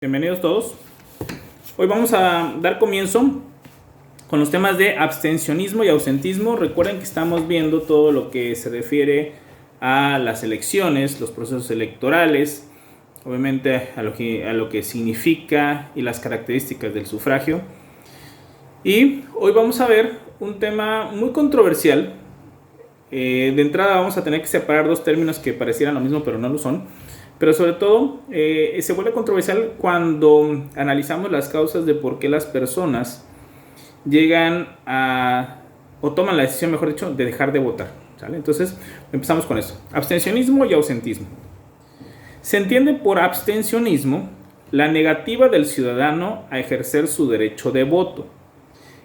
Bienvenidos todos. Hoy vamos a dar comienzo con los temas de abstencionismo y ausentismo. Recuerden que estamos viendo todo lo que se refiere a las elecciones, los procesos electorales, obviamente a lo que significa y las características del sufragio. Y hoy vamos a ver un tema muy controversial. De entrada vamos a tener que separar dos términos que parecieran lo mismo pero no lo son. Pero sobre todo se vuelve controversial cuando analizamos las causas de por qué las personas llegan a, o toman la decisión, mejor dicho, de dejar de votar, ¿sale? Entonces empezamos con eso. Abstencionismo y ausentismo. Se entiende por abstencionismo la negativa del ciudadano a ejercer su derecho de voto.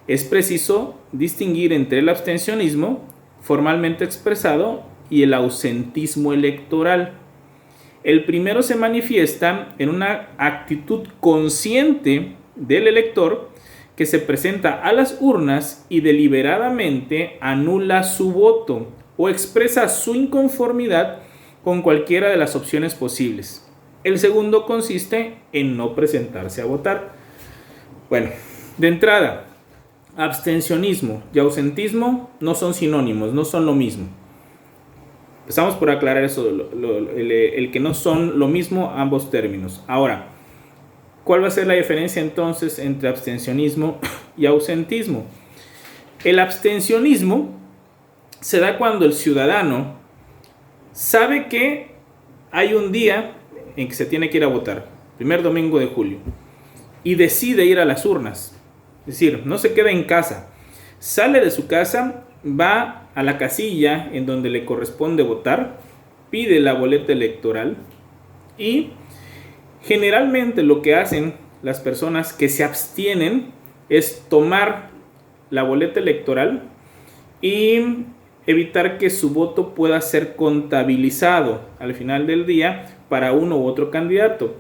Es preciso distinguir entre el abstencionismo formalmente expresado y el ausentismo electoral. El primero se manifiesta en una actitud consciente del elector que se presenta a las urnas y deliberadamente anula su voto o expresa su inconformidad con cualquiera de las opciones posibles. El segundo consiste en no presentarse a votar. Bueno, de entrada, abstencionismo y ausentismo no son sinónimos, no son lo mismo. Empezamos por aclarar eso, el que no son lo mismo ambos términos. Ahora, ¿cuál va a ser la diferencia entonces entre abstencionismo y ausentismo? El abstencionismo se da cuando el ciudadano sabe que hay un día en que se tiene que ir a votar, primer domingo de julio, y decide ir a las urnas. Es decir, no se queda en casa, sale de su casa, va a la casilla en donde le corresponde votar, pide la boleta electoral y generalmente lo que hacen las personas que se abstienen es tomar la boleta electoral y evitar que su voto pueda ser contabilizado al final del día para uno u otro candidato.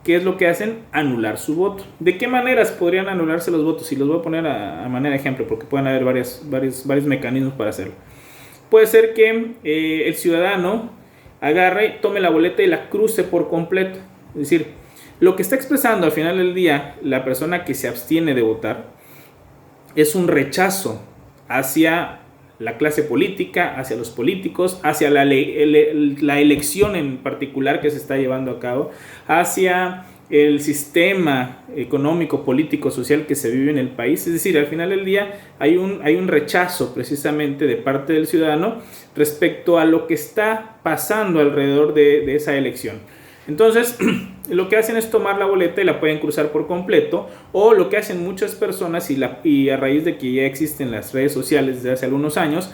¿Qué es lo que hacen? Anular su voto. ¿De qué maneras podrían anularse los votos? Y los voy a poner a manera de ejemplo porque pueden haber varios mecanismos para hacerlo. Puede ser que el ciudadano agarre, tome la boleta y la cruce por completo. Es decir, lo que está expresando al final del día la persona que se abstiene de votar es un rechazo hacia la clase política, hacia los políticos, hacia la elección en particular que se está llevando a cabo, hacia el sistema económico, político, social que se vive en el país. Es decir, al final del día hay un rechazo precisamente de parte del ciudadano respecto a lo que está pasando alrededor de esa elección. Entonces, lo que hacen es tomar la boleta y la pueden cruzar por completo, o lo que hacen muchas personas y a raíz de que ya existen las redes sociales desde hace algunos años,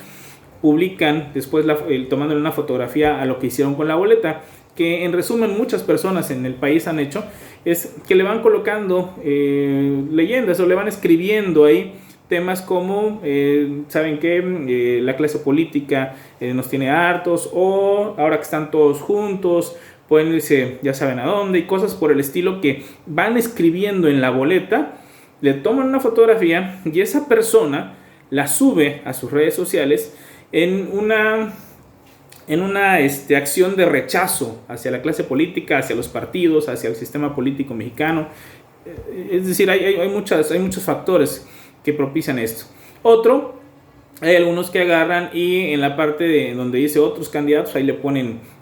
publican después tomándole una fotografía a lo que hicieron con la boleta, que en resumen muchas personas en el país han hecho, es que le van colocando leyendas o le van escribiendo ahí temas como, ¿saben qué? La clase política nos tiene hartos, o ahora que están todos juntos, pueden irse ya saben a dónde, y cosas por el estilo que van escribiendo en la boleta, le toman una fotografía y esa persona la sube a sus redes sociales en una acción de rechazo hacia la clase política, hacia los partidos, hacia el sistema político mexicano. Es decir, hay muchos factores que propician esto. Hay algunos que agarran y en la parte donde dice otros candidatos, ahí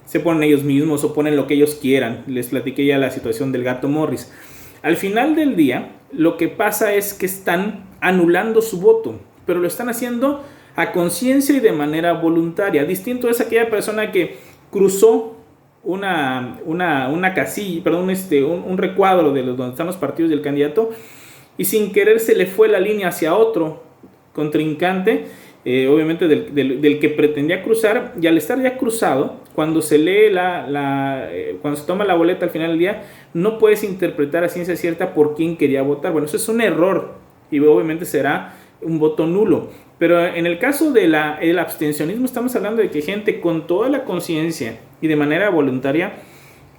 se ponen ellos mismos o ponen lo que ellos quieran. Les platiqué ya la situación del Gato Morris. Al final del día, lo que pasa es que están anulando su voto, pero lo están haciendo a conciencia y de manera voluntaria. Distinto es aquella persona que cruzó una casilla, perdón, un recuadro de donde están los partidos del candidato y sin querer se le fue la línea hacia otro contrincante, obviamente del que pretendía cruzar, y al estar ya cruzado, cuando se lee cuando se toma la boleta al final del día, no puedes interpretar a ciencia cierta por quién quería votar. Bueno, eso es un error y obviamente será un voto nulo. Pero en el caso del abstencionismo estamos hablando de que gente con toda la conciencia y de manera voluntaria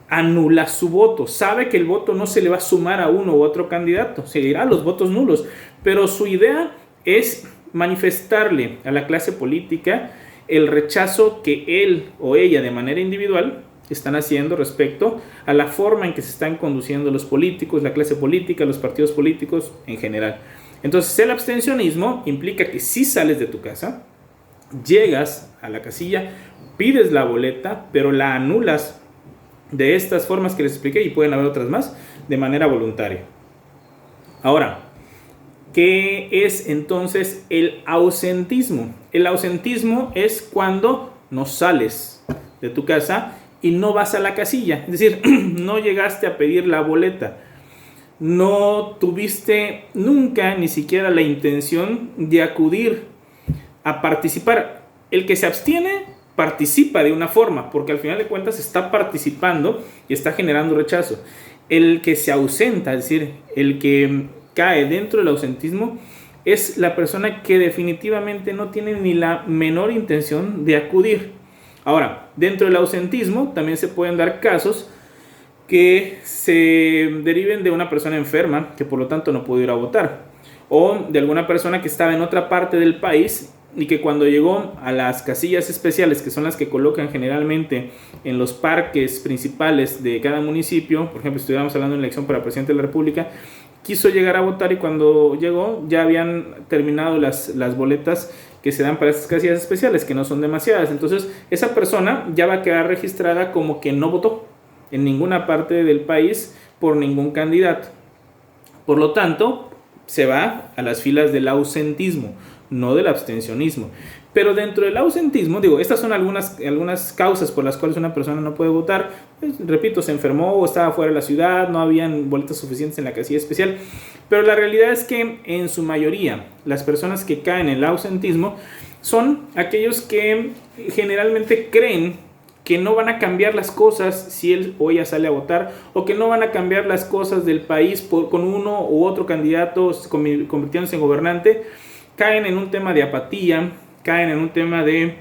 anula su voto, sabe que el voto no se le va a sumar a uno u otro candidato, se dirá los votos nulos, pero su idea es manifestarle a la clase política el rechazo que él o ella de manera individual están haciendo respecto a la forma en que se están conduciendo los políticos, la clase política, los partidos políticos en general. Entonces, el abstencionismo implica que si sales de tu casa, llegas a la casilla, pides la boleta, pero la anulas de estas formas que les expliqué, y pueden haber otras más, de manera voluntaria. Ahora, ¿qué es entonces el ausentismo? El ausentismo es cuando no sales de tu casa y no vas a la casilla. Es decir, no llegaste a pedir la boleta. No tuviste nunca ni siquiera la intención de acudir a participar. El que se abstiene participa de una forma, porque al final de cuentas está participando y está generando rechazo. El que se ausenta, es decir, el que cae dentro del ausentismo, es la persona que definitivamente no tiene ni la menor intención de acudir. Ahora, dentro del ausentismo también se pueden dar casos que se deriven de una persona enferma que por lo tanto no pudo ir a votar, o de alguna persona que estaba en otra parte del país y que cuando llegó a las casillas especiales, que son las que colocan generalmente en los parques principales de cada municipio, por ejemplo, si estuviéramos hablando de una elección para presidente de la República, quiso llegar a votar y cuando llegó ya habían terminado las boletas que se dan para estas casillas especiales, que no son demasiadas. Entonces esa persona ya va a quedar registrada como que no votó en ninguna parte del país por ningún candidato. Por lo tanto, se va a las filas del ausentismo, no del abstencionismo. Pero dentro del ausentismo, estas son algunas causas por las cuales una persona no puede votar. Pues, repito, se enfermó o estaba fuera de la ciudad, no habían boletas suficientes en la casilla especial. Pero la realidad es que en su mayoría, las personas que caen en el ausentismo son aquellos que generalmente creen que no van a cambiar las cosas si él o ella sale a votar, o que no van a cambiar las cosas del país con uno u otro candidato convirtiéndose en gobernante. Caen en un tema de apatía, caen en un tema de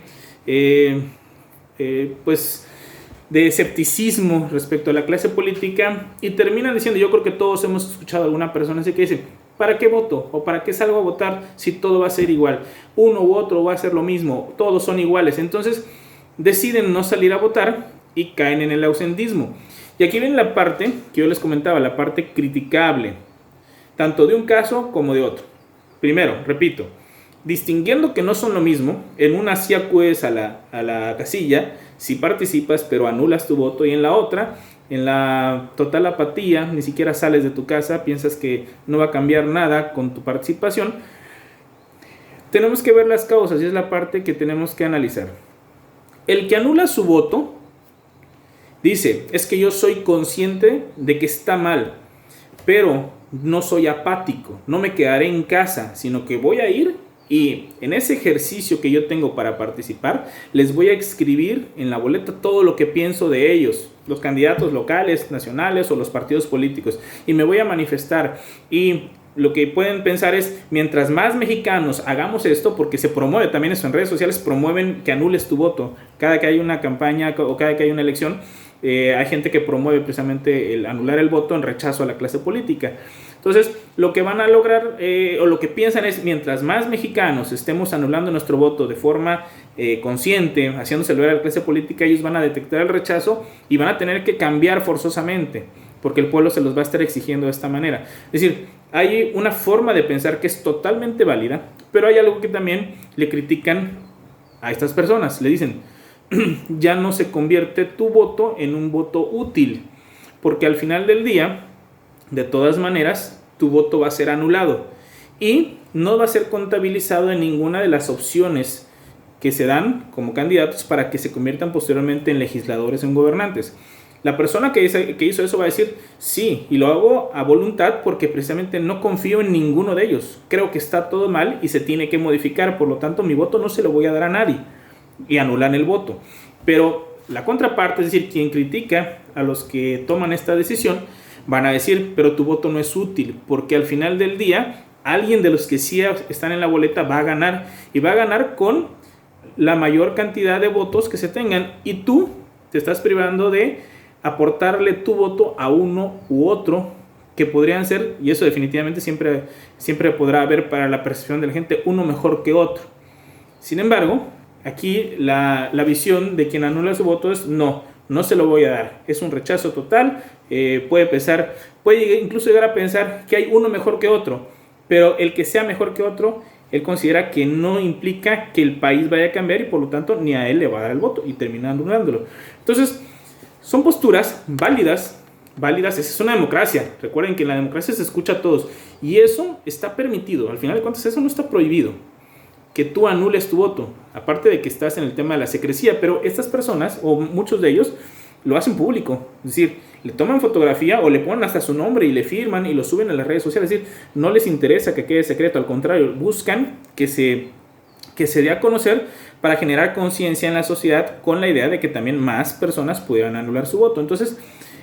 de escepticismo respecto a la clase política y terminan diciendo, yo creo que todos hemos escuchado a alguna persona así que dice, ¿para qué voto? ¿O para qué salgo a votar si todo va a ser igual? Uno u otro va a ser lo mismo, todos son iguales. Entonces deciden no salir a votar y caen en el ausentismo. Y aquí viene la parte que yo les comentaba, la parte criticable, tanto de un caso como de otro. Primero, repito, distinguiendo que no son lo mismo, en una sí acudes a la casilla, sí participas, pero anulas tu voto, y en la otra, en la total apatía, ni siquiera sales de tu casa, piensas que no va a cambiar nada con tu participación. Tenemos que ver las causas y es la parte que tenemos que analizar. El que anula su voto dice, es que yo soy consciente de que está mal, pero no soy apático, no me quedaré en casa, sino que voy a ir y en ese ejercicio que yo tengo para participar, les voy a escribir en la boleta todo lo que pienso de ellos, los candidatos locales, nacionales o los partidos políticos, y me voy a manifestar. Y lo que pueden pensar es, mientras más mexicanos hagamos esto, porque se promueve también eso en redes sociales, promueven que anules tu voto. Cada que hay una campaña o cada que hay una elección, hay gente que promueve precisamente el anular el voto en rechazo a la clase política. Entonces, lo que van a lograr o lo que piensan es, mientras más mexicanos estemos anulando nuestro voto de forma consciente, haciéndose ver a la clase política, ellos van a detectar el rechazo y van a tener que cambiar forzosamente, porque el pueblo se los va a estar exigiendo de esta manera. Es decir, hay una forma de pensar que es totalmente válida, pero hay algo que también le critican a estas personas. Le dicen, ya no se convierte tu voto en un voto útil, porque al final del día, de todas maneras, tu voto va a ser anulado y no va a ser contabilizado en ninguna de las opciones que se dan como candidatos para que se conviertan posteriormente en legisladores o en gobernantes. La persona que hizo eso va a decir, sí, y lo hago a voluntad porque precisamente no confío en ninguno de ellos. Creo que está todo mal y se tiene que modificar, por lo tanto mi voto no se lo voy a dar a nadie. Y anulan el voto. Pero la contraparte, es decir, quien critica a los que toman esta decisión, van a decir, pero tu voto no es útil, porque al final del día, alguien de los que sí están en la boleta va a ganar, y va a ganar con la mayor cantidad de votos que se tengan, y tú te estás privando de aportarle tu voto a uno u otro que podrían ser, y eso definitivamente siempre podrá haber para la percepción de la gente, uno mejor que otro. Sin embargo, aquí la visión de quien anula su voto es, no no se lo voy a dar. Es un rechazo total. Puede incluso llegar a pensar que hay uno mejor que otro, pero el que sea mejor que otro, él considera que no implica que el país vaya a cambiar y por lo tanto ni a él le va a dar el voto y termina anulándolo. Entonces, son posturas válidas, esa es una democracia. Recuerden que en la democracia se escucha a todos y eso está permitido. Al final de cuentas, eso no está prohibido, que tú anules tu voto, aparte de que estás en el tema de la secrecía, pero estas personas, o muchos de ellos, lo hacen público, es decir, le toman fotografía o le ponen hasta su nombre y le firman y lo suben a las redes sociales, es decir, no les interesa que quede secreto, al contrario, buscan que se dé a conocer para generar conciencia en la sociedad con la idea de que también más personas puedan anular su voto. Entonces,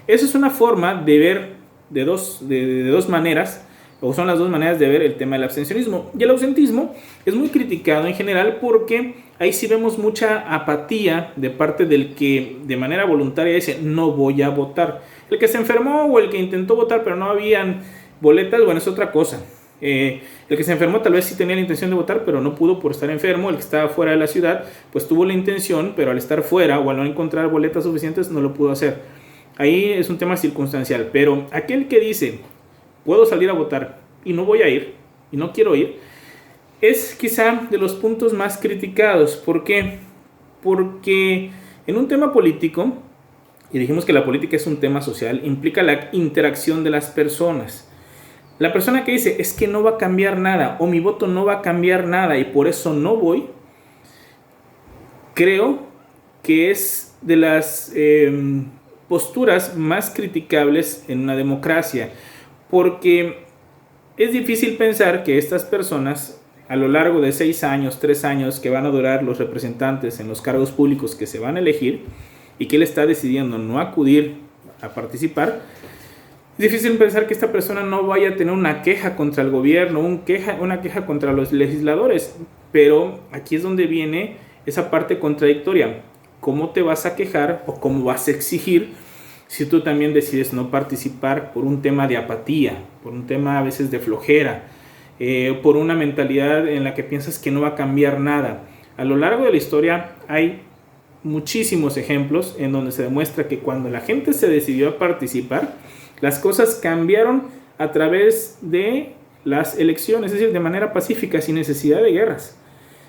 esa es una forma de ver de dos maneras, o son las dos maneras de ver el tema del abstencionismo. Y el ausentismo es muy criticado en general porque ahí sí vemos mucha apatía de parte del que de manera voluntaria dice no voy a votar. El que se enfermó o el que intentó votar pero no habían boletas, bueno, es otra cosa. El que se enfermó tal vez sí tenía la intención de votar pero no pudo por estar enfermo. El que estaba fuera de la ciudad pues tuvo la intención, pero al estar fuera o al no encontrar boletas suficientes no lo pudo hacer. Ahí es un tema circunstancial, pero aquel que dice puedo salir a votar y no voy a ir y no quiero ir, es quizá de los puntos más criticados. ¿Por qué? Porque en un tema político, y dijimos que la política es un tema social, implica la interacción de las personas. La persona que dice es que no va a cambiar nada o mi voto no va a cambiar nada y por eso no voy, creo que es de las posturas más criticables en una democracia, porque es difícil pensar que estas personas a lo largo de 6 años, 3 años que van a durar los representantes en los cargos públicos que se van a elegir y que él está decidiendo no acudir a participar, es difícil pensar que esta persona no vaya a tener una queja contra el gobierno, una queja contra los legisladores, pero aquí es donde viene esa parte contradictoria. ¿Cómo te vas a quejar o cómo vas a exigir si tú también decides no participar por un tema de apatía, por un tema a veces de flojera, por una mentalidad en la que piensas que no va a cambiar nada? A lo largo de la historia hay muchísimos ejemplos en donde se demuestra que cuando la gente se decidió a participar, las cosas cambiaron a través de las elecciones, es decir, de manera pacífica, sin necesidad de guerras.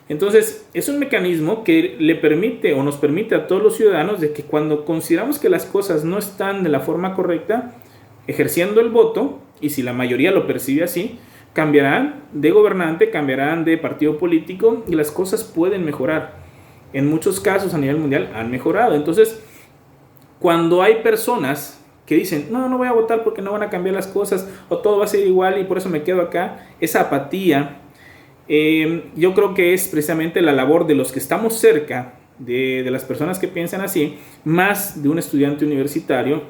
Entonces, es un mecanismo que le permite o nos permite a todos los ciudadanos de que cuando consideramos que las cosas no están de la forma correcta, ejerciendo el voto, y si la mayoría lo percibe así, cambiarán de gobernante, cambiarán de partido político y las cosas pueden mejorar. En muchos casos a nivel mundial han mejorado. Entonces, cuando hay personas que dicen, no voy a votar porque no van a cambiar las cosas o todo va a ser igual y por eso me quedo acá, esa apatía, yo creo que es precisamente la labor de los que estamos cerca de las personas que piensan así, más de un estudiante universitario,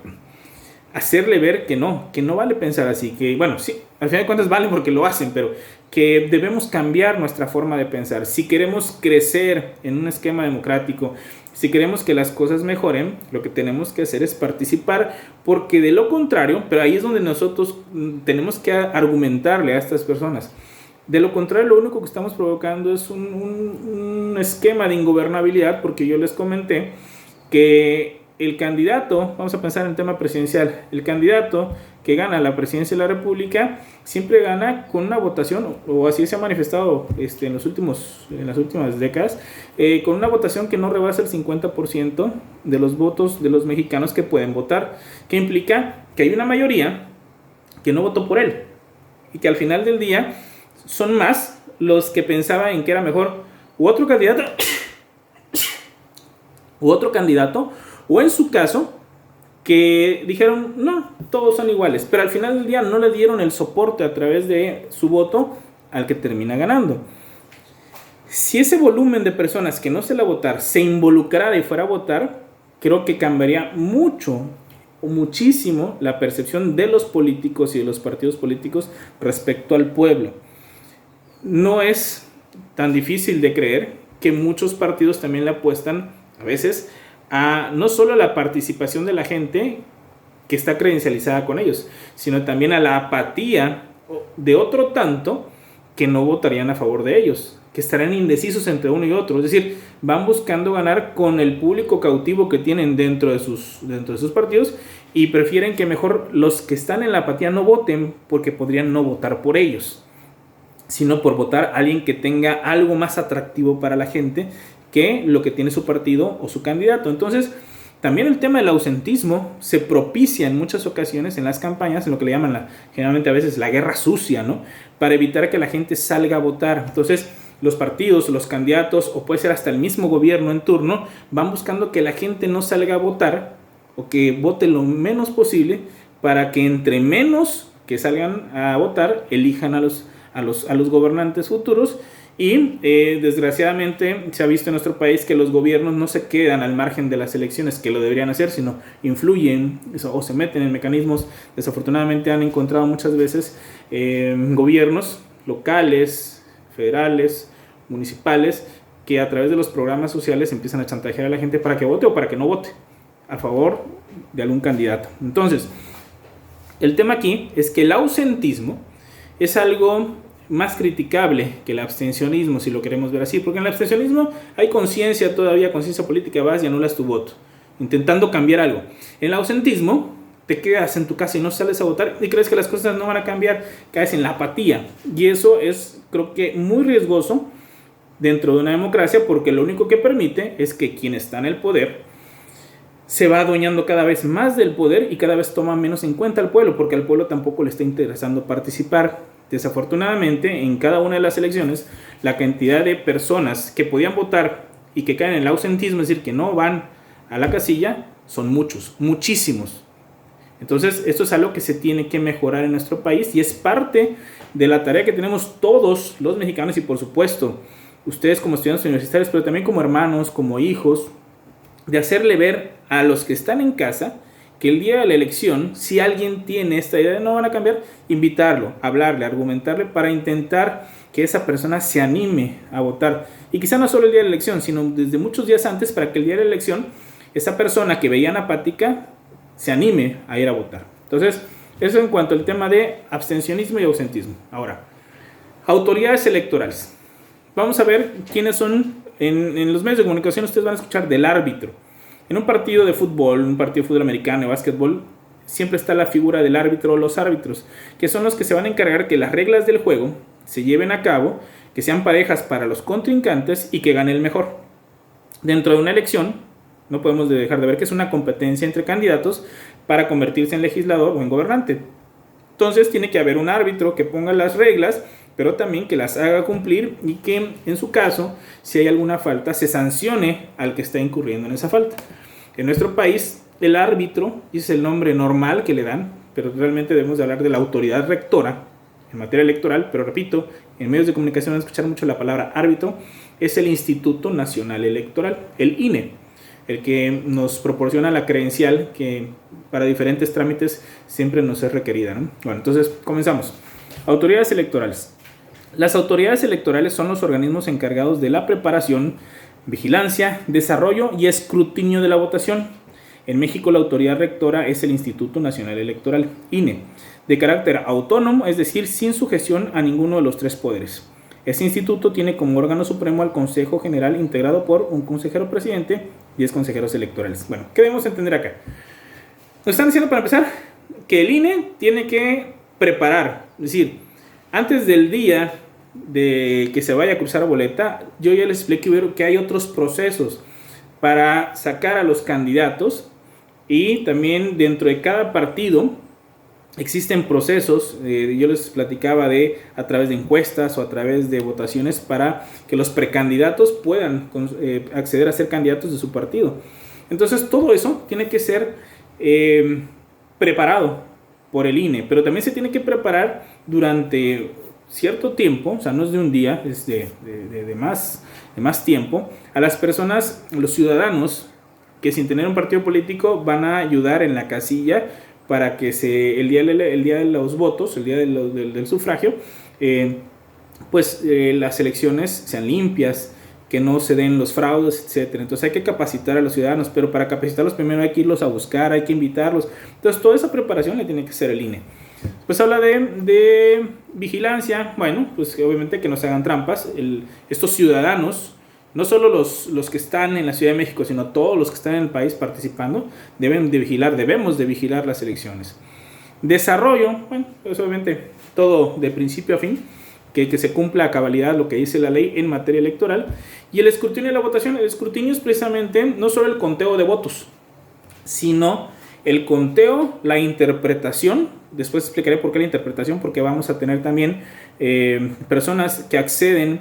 hacerle ver que no vale pensar así, que bueno, sí, al final de cuentas vale porque lo hacen, pero que debemos cambiar nuestra forma de pensar. Si queremos crecer en un esquema democrático, si queremos que las cosas mejoren, lo que tenemos que hacer es participar, porque de lo contrario, pero ahí es donde nosotros tenemos que argumentarle a estas personas. De lo contrario, lo único que estamos provocando es un esquema de ingobernabilidad, porque yo les comenté que el candidato, vamos a pensar en el tema presidencial, el candidato que gana la presidencia de la República siempre gana con una votación, o así se ha manifestado en las últimas décadas, con una votación que no rebasa el 50% de los votos de los mexicanos que pueden votar, que implica que hay una mayoría que no votó por él y que al final del día son más los que pensaban en que era mejor u otro candidato, o en su caso, que dijeron, no, todos son iguales, pero al final del día no le dieron el soporte a través de su voto al que termina ganando. Si ese volumen de personas que no se la votar se involucrara y fuera a votar, creo que cambiaría mucho o muchísimo la percepción de los políticos y de los partidos políticos respecto al pueblo. No es tan difícil de creer que muchos partidos también le apuestan a veces a no solo a la participación de la gente que está credencializada con ellos, sino también a la apatía de otro tanto que no votarían a favor de ellos, que estarán indecisos entre uno y otro. Es decir, van buscando ganar con el público cautivo que tienen dentro de sus partidos, y prefieren que mejor los que están en la apatía no voten, porque podrían no votar por ellos, sino por votar a alguien que tenga algo más atractivo para la gente que lo que tiene su partido o su candidato. Entonces, también el tema del ausentismo se propicia en muchas ocasiones en las campañas, en lo que le llaman generalmente a veces la guerra sucia, ¿no? Para evitar que la gente salga a votar. Entonces, los partidos, los candidatos, o puede ser hasta el mismo gobierno en turno, van buscando que la gente no salga a votar, o que vote lo menos posible, para que entre menos que salgan a votar elijan a los gobernantes futuros. Y desgraciadamente se ha visto en nuestro país que los gobiernos no se quedan al margen de las elecciones, que lo deberían hacer, sino influyen o se meten en mecanismos. Desafortunadamente han encontrado muchas veces gobiernos locales, federales, municipales, que a través de los programas sociales empiezan a chantajear a la gente para que vote o para que no vote a favor de algún candidato. Entonces, el tema aquí es que el ausentismo es algo más criticable que el abstencionismo, si lo queremos ver así, porque en el abstencionismo hay conciencia todavía, conciencia política, vas y anulas tu voto, intentando cambiar algo. En el ausentismo, te quedas en tu casa y no sales a votar y crees que las cosas no van a cambiar, caes en la apatía, y eso es, creo que, muy riesgoso dentro de una democracia, porque lo único que permite es que quien está en el poder se va adueñando cada vez más del poder y cada vez toma menos en cuenta al pueblo, porque al pueblo tampoco le está interesando participar. Desafortunadamente, en cada una de las elecciones, la cantidad de personas que podían votar y que caen en el ausentismo, es decir, que no van a la casilla, son muchos, muchísimos. Entonces, esto es algo que se tiene que mejorar en nuestro país, y es parte de la tarea que tenemos todos los mexicanos, y por supuesto, ustedes como estudiantes universitarios, pero también como hermanos, como hijos, de hacerle ver a los que están en casa que el día de la elección, si alguien tiene esta idea de no van a cambiar, invitarlo, hablarle, argumentarle, para intentar que esa persona se anime a votar. Y quizá no solo el día de la elección, sino desde muchos días antes, para que el día de la elección, esa persona que veían apática se anime a ir a votar. Entonces, eso en cuanto al tema de abstencionismo y ausentismo. Ahora, autoridades electorales. Vamos a ver quiénes son. En los medios de comunicación ustedes van a escuchar del árbitro. En un partido de fútbol, un partido de fútbol americano, de básquetbol, siempre está la figura del árbitro o los árbitros, que son los que se van a encargar que las reglas del juego se lleven a cabo, que sean parejas para los contrincantes y que gane el mejor. Dentro de una elección, no podemos dejar de ver que es una competencia entre candidatos para convertirse en legislador o en gobernante. Entonces tiene que haber un árbitro que ponga las reglas, pero también que las haga cumplir, y que en su caso, si hay alguna falta, se sancione al que está incurriendo en esa falta. En nuestro país, el árbitro es el nombre normal que le dan, pero realmente debemos de hablar de la autoridad rectora en materia electoral. Pero repito, en medios de comunicación van a escuchar mucho la palabra árbitro. Es el Instituto Nacional Electoral, el INE, el que nos proporciona la credencial que para diferentes trámites siempre nos es requerida, ¿no? Bueno, entonces comenzamos. Autoridades electorales. Las autoridades electorales son los organismos encargados de la preparación, vigilancia, desarrollo y escrutinio de la votación. En México, la autoridad rectora es el Instituto Nacional Electoral, INE, de carácter autónomo, es decir, sin sujeción a ninguno de los tres poderes. Este instituto tiene como órgano supremo al Consejo General, integrado por un consejero presidente y 10 consejeros electorales. Bueno, ¿qué debemos entender acá? Nos están diciendo, para empezar, que el INE tiene que preparar, es decir, antes del día de que se vaya a cruzar boleta, yo ya les expliqué que hay otros procesos para sacar a los candidatos, y también dentro de cada partido existen procesos. Yo les platicaba a través de encuestas o a través de votaciones, para que los precandidatos puedan acceder a ser candidatos de su partido. Entonces todo eso tiene que ser preparado por el INE, pero también se tiene que preparar durante cierto tiempo, o sea, no es de un día, es de más tiempo, a las personas, los ciudadanos, que sin tener un partido político van a ayudar en la casilla para que el día de los votos, el día del sufragio, las elecciones sean limpias, que no se den los fraudes, etcétera. Entonces hay que capacitar a los ciudadanos, pero para capacitarlos primero hay que irlos a buscar, hay que invitarlos. Entonces toda esa preparación la tiene que hacer el INE. Pues habla de vigilancia. Bueno, pues obviamente que no se hagan trampas. Estos ciudadanos no solo los que están en la Ciudad de México, sino todos los que están en el país participando, debemos de vigilar las elecciones. Desarrollo, bueno, pues obviamente todo de principio a fin, que se cumpla a cabalidad lo que dice la ley en materia electoral. Y el escrutinio y la votación, el escrutinio es precisamente no solo el conteo de votos, sino el conteo, la interpretación. Después explicaré por qué la interpretación, porque vamos a tener también personas que acceden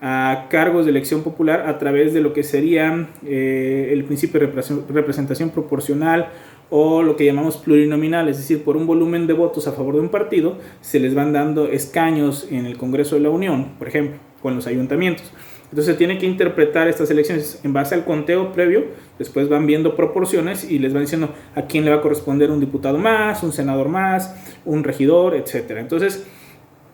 a cargos de elección popular a través de lo que sería el principio de representación proporcional o lo que llamamos plurinominal, es decir, por un volumen de votos a favor de un partido se les van dando escaños en el Congreso de la Unión, por ejemplo, o en los ayuntamientos. Entonces se tiene que interpretar estas elecciones en base al conteo previo, después van viendo proporciones y les van diciendo a quién le va a corresponder un diputado más, un senador más, un regidor, etc. Entonces,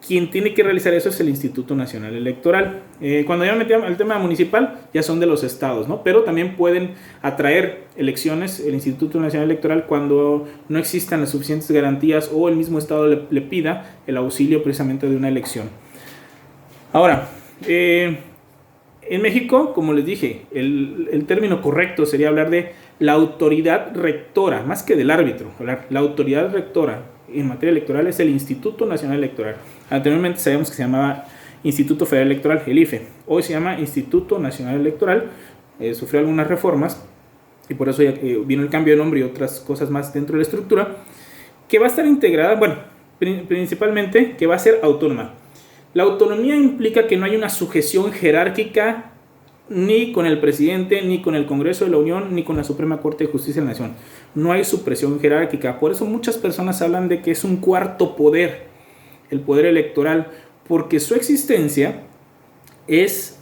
quien tiene que realizar eso es el Instituto Nacional Electoral. Cuando ya metí al tema municipal, ya son de los estados, ¿no? Pero también pueden atraer elecciones el Instituto Nacional Electoral cuando no existan las suficientes garantías o el mismo estado le pida el auxilio precisamente de una elección. Ahora, en México, como les dije, el término correcto sería hablar de la autoridad rectora, más que del árbitro. La autoridad rectora en materia electoral es el Instituto Nacional Electoral. Anteriormente sabíamos que se llamaba Instituto Federal Electoral, el IFE. Hoy se llama Instituto Nacional Electoral. Sufrió algunas reformas y por eso ya vino el cambio de nombre y otras cosas más dentro de la estructura, que va a estar integrada, bueno, principalmente que va a ser autónoma. La autonomía implica que no hay una sujeción jerárquica ni con el presidente, ni con el Congreso de la Unión, ni con la Suprema Corte de Justicia de la Nación. No hay supresión jerárquica. Por eso muchas personas hablan de que es un cuarto poder, el poder electoral, porque su existencia es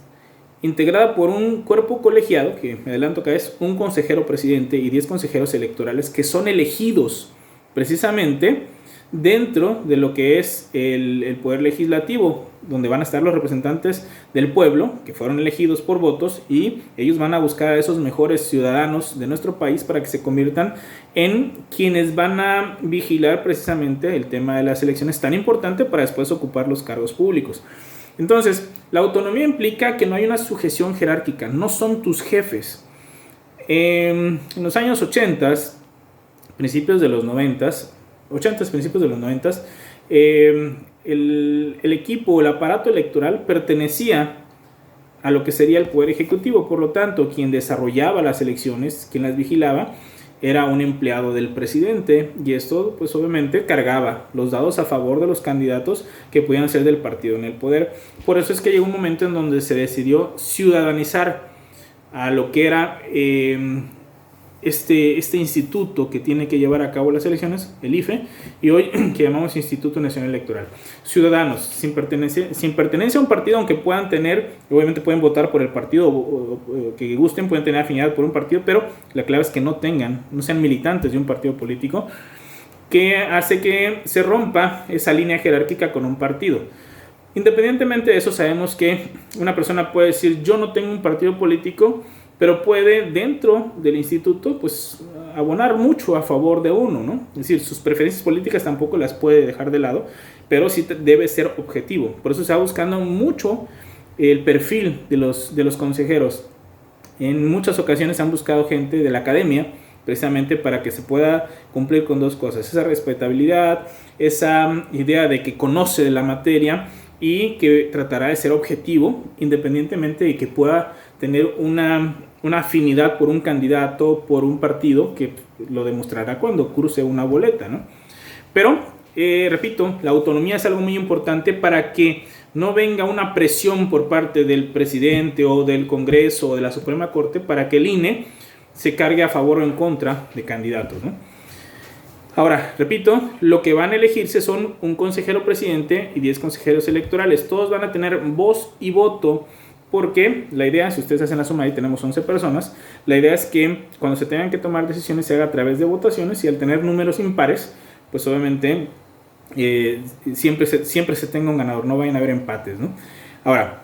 integrada por un cuerpo colegiado, que me adelanto que es un consejero presidente y 10 consejeros electorales que son elegidos precisamente dentro de lo que es el poder legislativo, donde van a estar los representantes del pueblo que fueron elegidos por votos y ellos van a buscar a esos mejores ciudadanos de nuestro país para que se conviertan en quienes van a vigilar precisamente el tema de las elecciones tan importante para después ocupar los cargos públicos. Entonces, la autonomía implica que no hay una sujeción jerárquica, no son tus jefes. En los años 80, principios de los 90, principios de los 90, el equipo, el aparato electoral pertenecía a lo que sería el Poder Ejecutivo. Por lo tanto, quien desarrollaba las elecciones, quien las vigilaba, era un empleado del presidente, y esto pues obviamente cargaba los dados a favor de los candidatos que podían ser del partido en el poder. Por eso es que llegó un momento en donde se decidió ciudadanizar a lo que era este instituto que tiene que llevar a cabo las elecciones, el IFE, y hoy que llamamos Instituto Nacional Electoral. Ciudadanos sin pertenencia a un partido, aunque puedan tener, obviamente pueden votar por el partido que gusten, pueden tener afinidad por un partido, pero la clave es que no sean militantes de un partido político, que hace que se rompa esa línea jerárquica con un partido. Independientemente de eso, sabemos que una persona puede decir: yo no tengo un partido político, pero puede dentro del instituto pues abonar mucho a favor de uno, ¿no? Es decir, sus preferencias políticas tampoco las puede dejar de lado, pero sí debe ser objetivo. Por eso se va buscando mucho el perfil de los consejeros. En muchas ocasiones han buscado gente de la academia precisamente para que se pueda cumplir con dos cosas: esa respetabilidad, esa idea de que conoce de la materia y que tratará de ser objetivo independientemente de que pueda tener una afinidad por un candidato, por un partido, que lo demostrará cuando cruce una boleta, ¿no? Pero, repito, la autonomía es algo muy importante para que no venga una presión por parte del presidente o del Congreso o de la Suprema Corte para que el INE se cargue a favor o en contra de candidatos, ¿no? Ahora, repito, lo que van a elegirse son un consejero presidente y 10 consejeros electorales. Todos van a tener voz y voto, porque la idea, si ustedes hacen la suma, ahí tenemos 11 personas, la idea es que cuando se tengan que tomar decisiones se haga a través de votaciones, y al tener números impares, pues obviamente siempre se tenga un ganador, no vayan a haber empates, ¿no? Ahora,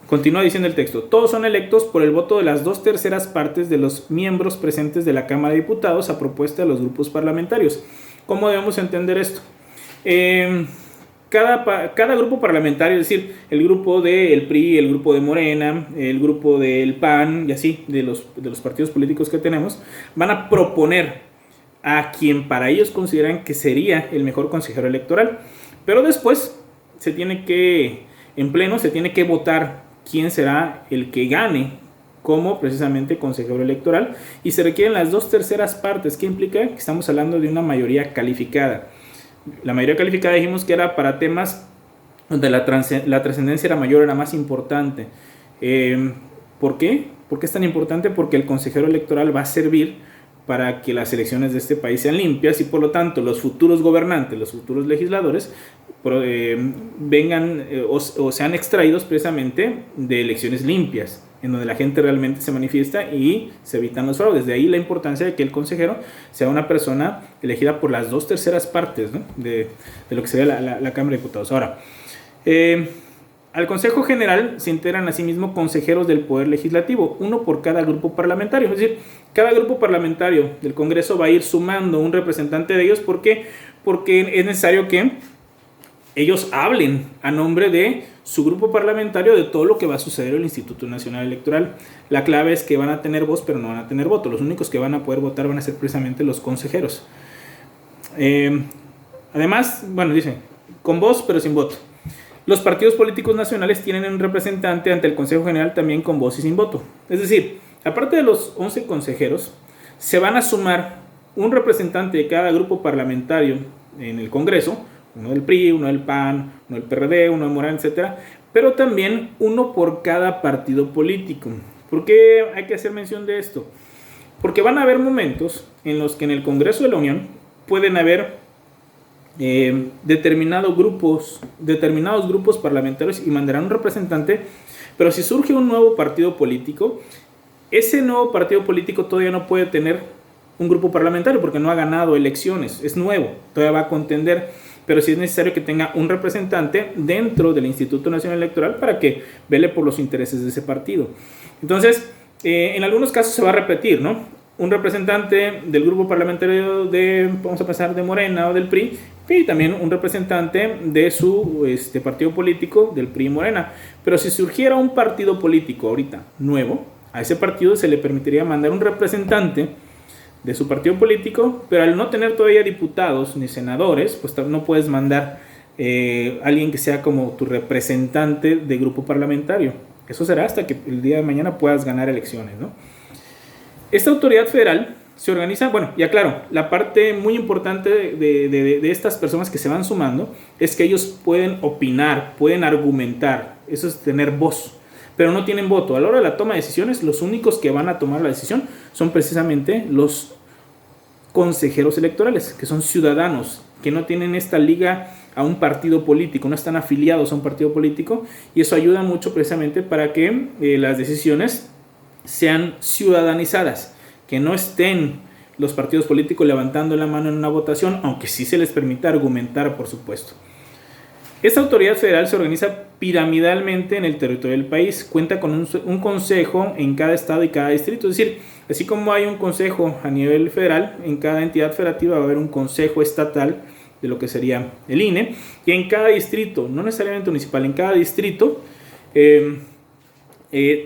continúa diciendo el texto: todos son electos por el voto de las 2/3 partes de los miembros presentes de la Cámara de Diputados a propuesta de los grupos parlamentarios. ¿Cómo debemos entender esto? cada grupo parlamentario, es decir, el grupo del PRI, el grupo de Morena, el grupo del PAN y así, de los partidos políticos que tenemos, van a proponer a quien para ellos consideran que sería el mejor consejero electoral. Pero después en pleno se tiene que votar quién será el que gane como precisamente consejero electoral, y se requieren las 2/3 partes, que implica que estamos hablando de una mayoría calificada. La mayoría calificada dijimos que era para temas donde la trascendencia era mayor, era más importante. ¿Por qué? ¿Por qué es tan importante? Porque el consejero electoral va a servir para que las elecciones de este país sean limpias y por lo tanto los futuros gobernantes, los futuros legisladores vengan o sean extraídos precisamente de elecciones limpias, en donde la gente realmente se manifiesta y se evitan los fraudes. De ahí la importancia de que el consejero sea una persona elegida por las 2/3 partes, ¿no? de lo que sería la Cámara de Diputados. Ahora, al Consejo General se integran asimismo consejeros del Poder Legislativo, uno por cada grupo parlamentario. Es decir, cada grupo parlamentario del Congreso va a ir sumando un representante de ellos. ¿Por qué? Porque es necesario que ellos hablen a nombre de su grupo parlamentario de todo lo que va a suceder en el Instituto Nacional Electoral. La clave es que van a tener voz, pero no van a tener voto. Los únicos que van a poder votar van a ser precisamente los consejeros. Además, bueno, dice, con voz, pero sin voto. Los partidos políticos nacionales tienen un representante ante el Consejo General también con voz y sin voto. Es decir, aparte de los 11 consejeros, se van a sumar un representante de cada grupo parlamentario en el Congreso, uno del PRI, uno del PAN, uno del PRD, uno de Morena, etc. Pero también uno por cada partido político. ¿Por qué hay que hacer mención de esto? Porque van a haber momentos en los que en el Congreso de la Unión pueden haber determinados grupos parlamentarios y mandarán un representante, pero si surge un nuevo partido político, ese nuevo partido político todavía no puede tener un grupo parlamentario porque no ha ganado elecciones, es nuevo, todavía va a contender, pero sí es necesario que tenga un representante dentro del Instituto Nacional Electoral para que vele por los intereses de ese partido. Entonces, en algunos casos se va a repetir, ¿no? Un representante del grupo parlamentario vamos a pasar de Morena o del PRI, y también un representante de su partido político, del PRI y Morena. Pero si surgiera un partido político ahorita nuevo, a ese partido se le permitiría mandar un representante de su partido político, pero al no tener todavía diputados ni senadores, pues no puedes mandar alguien que sea como tu representante de grupo parlamentario. Eso será hasta que el día de mañana puedas ganar elecciones, ¿no? Esta autoridad federal se organiza, bueno, ya claro, la parte muy importante de estas personas que se van sumando es que ellos pueden opinar, pueden argumentar, eso es tener voz, pero no tienen voto. A la hora de la toma de decisiones, los únicos que van a tomar la decisión son precisamente los consejeros electorales, que son ciudadanos, que no tienen esta liga a un partido político, no están afiliados a un partido político, y eso ayuda mucho precisamente para que las decisiones sean ciudadanizadas, que no estén los partidos políticos levantando la mano en una votación, aunque sí se les permita argumentar, por supuesto. Esta autoridad federal se organiza piramidalmente en el territorio del país, cuenta con un consejo en cada estado y cada distrito, es decir, así como hay un consejo a nivel federal, en cada entidad federativa va a haber un consejo estatal de lo que sería el INE, y en cada distrito, no necesariamente municipal, en cada distrito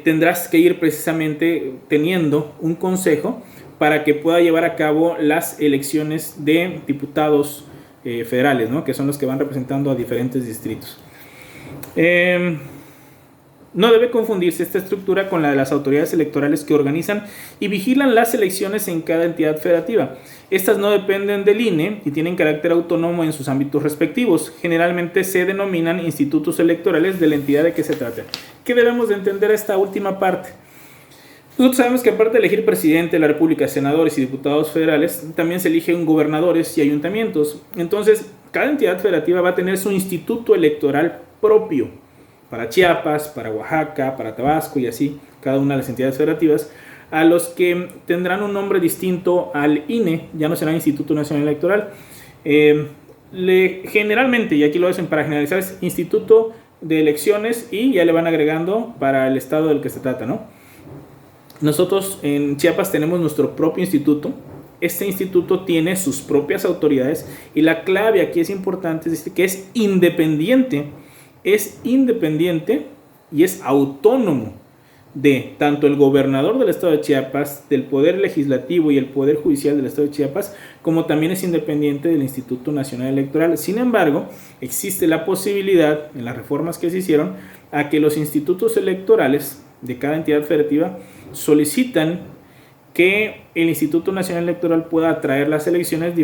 tendrás que ir precisamente teniendo un consejo para que pueda llevar a cabo las elecciones de diputados federales, ¿no? Que son los que van representando a diferentes distritos. No debe confundirse esta estructura con la de las autoridades electorales que organizan y vigilan las elecciones en cada entidad federativa. Estas no dependen del INE y tienen carácter autónomo en sus ámbitos respectivos. Generalmente se denominan institutos electorales de la entidad de que se trata. ¿Qué debemos de entender esta última parte? Nosotros sabemos que aparte de elegir presidente de la República, senadores y diputados federales, también se eligen gobernadores y ayuntamientos. Entonces, cada entidad federativa va a tener su instituto electoral propio. Para Chiapas, para Oaxaca, para Tabasco y así, cada una de las entidades federativas, a los que tendrán un nombre distinto al INE, ya no será Instituto Nacional Electoral. Generalmente, y aquí lo hacen para generalizar, es Instituto de Elecciones y ya le van agregando para el estado del que se trata, ¿no? Nosotros en Chiapas tenemos nuestro propio instituto. este instituto tiene sus propias autoridades y la clave aquí es importante, es decir, que es independiente y es autónomo de tanto el gobernador del estado de Chiapas, del poder legislativo y el poder judicial del estado de Chiapas, como también es independiente del Instituto Nacional Electoral. Sin embargo, existe la posibilidad, en las reformas que se hicieron, a que los institutos electorales de cada entidad federativa solicitan que el Instituto Nacional Electoral pueda atraer las elecciones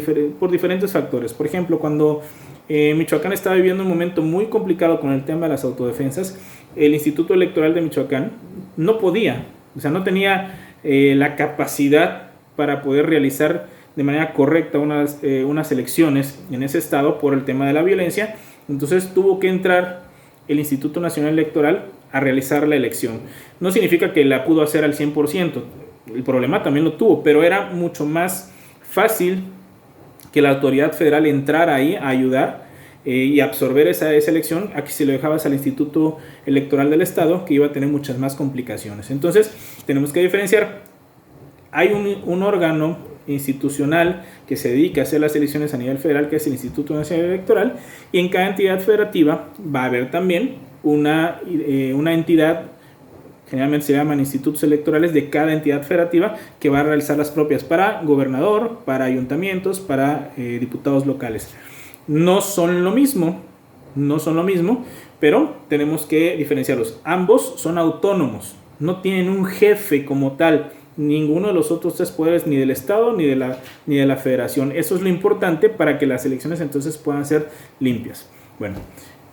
por diferentes factores. Por ejemplo, cuando Michoacán estaba viviendo un momento muy complicado con el tema de las autodefensas, el Instituto Electoral de Michoacán no podía, o sea, no tenía la capacidad para poder realizar de manera correcta unas elecciones en ese estado por el tema de la violencia. Entonces tuvo que entrar el Instituto Nacional Electoral a realizar la elección. No significa que la pudo hacer al 100%, el problema también lo tuvo, pero era mucho más fácil que la autoridad federal entrara ahí a ayudar y absorber esa elección a que si lo dejabas al Instituto Electoral del Estado, que iba a tener muchas más complicaciones. Entonces tenemos que diferenciar. Hay un órgano institucional que se dedica a hacer las elecciones a nivel federal, que es el Instituto Nacional Electoral, y en cada entidad federativa va a haber también una entidad, generalmente se llaman institutos electorales de cada entidad federativa, que va a realizar las propias para gobernador, para ayuntamientos, para diputados locales. No son lo mismo, pero tenemos que diferenciarlos. Ambos son autónomos, no tienen un jefe como tal, ninguno de los otros tres poderes, ni del Estado ni de la Federación. Eso es lo importante para que las elecciones entonces puedan ser limpias. Bueno,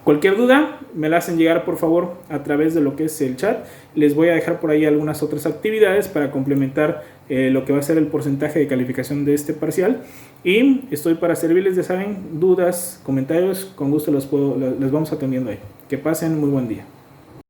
cualquier duda me la hacen llegar por favor a través de lo que es el chat. Les voy a dejar por ahí algunas otras actividades para complementar lo que va a ser el porcentaje de calificación de este parcial. Y estoy para servirles, ya saben, dudas, comentarios, con gusto les vamos atendiendo ahí. Que pasen muy buen día.